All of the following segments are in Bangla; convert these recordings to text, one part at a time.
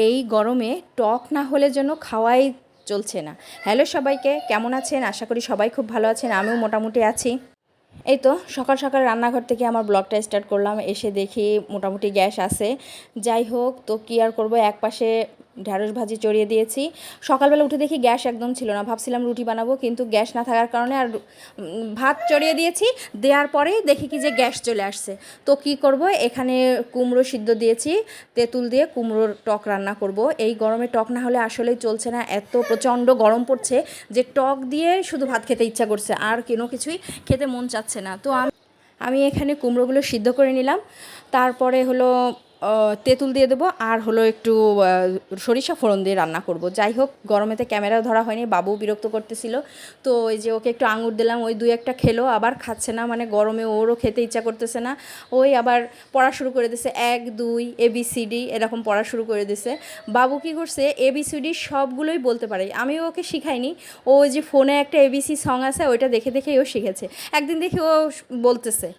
এই গরমে টক না হলে যেন খাওয়াই চলছে না। হ্যালো সবাইকে, কেমন আছেন? আশা করি সবাই খুব ভালো আছেন, আমিও মোটামুটি আছি। এই তো সকাল সকাল রান্নাঘর থেকে আমার ব্লগটা স্টার্ট করলাম, এসে দেখি মোটামুটি গ্যাস আছে। যাই হোক, তো কী আর করবো, এক পাশে ঢ্যাঁড়স ভাজি চড়িয়ে দিয়েছি। সকালবেলা উঠে দেখি গ্যাস একদম ছিল না, ভাবছিলাম রুটি বানাবো, কিন্তু গ্যাস না থাকার কারণে আর ভাত চড়িয়ে দিয়েছি। দেওয়ার পরেই দেখি কি যে গ্যাস চলে আসছে। তো কি করব, এখানে কুমড়ো সিদ্ধ দিয়েছি, তেঁতুল দিয়ে কুমড়োর টক রান্না করব। এই গরমে টক না হলে আসলেই চলছে না, এত প্রচণ্ড গরম পড়ছে যে টক দিয়ে শুধু ভাত খেতে ইচ্ছা করছে, আর কোনো কিছুই খেতে মন চাচ্ছে না। তো আমি এখানে কুমড়োগুলো সিদ্ধ করে নিলাম, তারপরে হলো তেঁতুল দিয়ে দেবো, আর হলো একটু সরিষা ফোড়ন দিয়ে রান্না করব। যাই হোক, গরমেতে ক্যামেরাও ধরা হয়নি, বাবু বিরক্ত করতেছিল। তো ওই যে ওকে একটু আঙুর দিলাম, ওই দুই একটা খেলো, আবার খাচ্ছে না, মানে গরমে ওরও খেতে ইচ্ছা করতেছে না। ওই আবার পড়া শুরু করে দিছে, 1 2 ABCD এরকম পড়া শুরু করে দিছে। বাবু কী করছে, ABCD সবগুলোই বলতে পারে, আমিও ওকে শিখাইনি। ও ওই যে ফোনে একটা ABC সং আছে, ওইটা দেখে দেখেই ও শিখেছে। একদিন দেখি ও বলতেছে।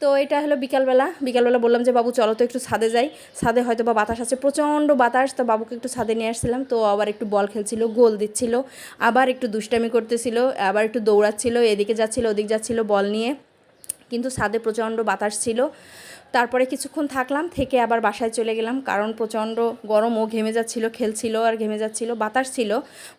তো এটা হলো বিকালবেলা বললাম যে বাবু চলো তো একটু ছাদে যাই, ছাদে হয়তো বা বাতাস আছে, প্রচণ্ড বাতাস। তো বাবুকে একটু ছাদে নিয়ে আসছিলাম, তো আবার একটু বল খেলছিল, গোল দিচ্ছিল, আবার একটু দুষ্টামি করতেছিল, আবার একটু দৌড়াচ্ছিল, এদিকে যাচ্ছিল ওদিকে যাচ্ছিল বল নিয়ে, কিন্তু ছাদে প্রচণ্ড বাতাস ছিল। তারপরে কিছুক্ষণ থাকলাম, থেকে আবার বাসায় চলে গেলাম, কারণ প্রচণ্ড গরম, ও ঘেমে যাচ্ছিল, খেলছিল আর ঘেমে যাচ্ছিল, বাতাস ছিল,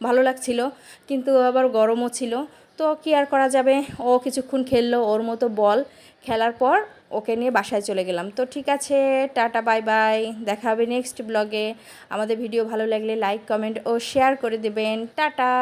ভালো লাগছিল, কিন্তু আবার গরমও ছিল। তো কী আর করা যাবে, ও কিছুক্ষণ খেললো ওর মতো বল, খেলার পর ওকে নিয়ে বাসায় চলে গেলাম। তো ঠিক আছে, টাটা বাই বাই, দেখা হবে নেক্সট ব্লগে। আমাদের ভিডিও ভালো লাগলে লাইক কমেন্ট ও শেয়ার করে দেবেন। টাটা।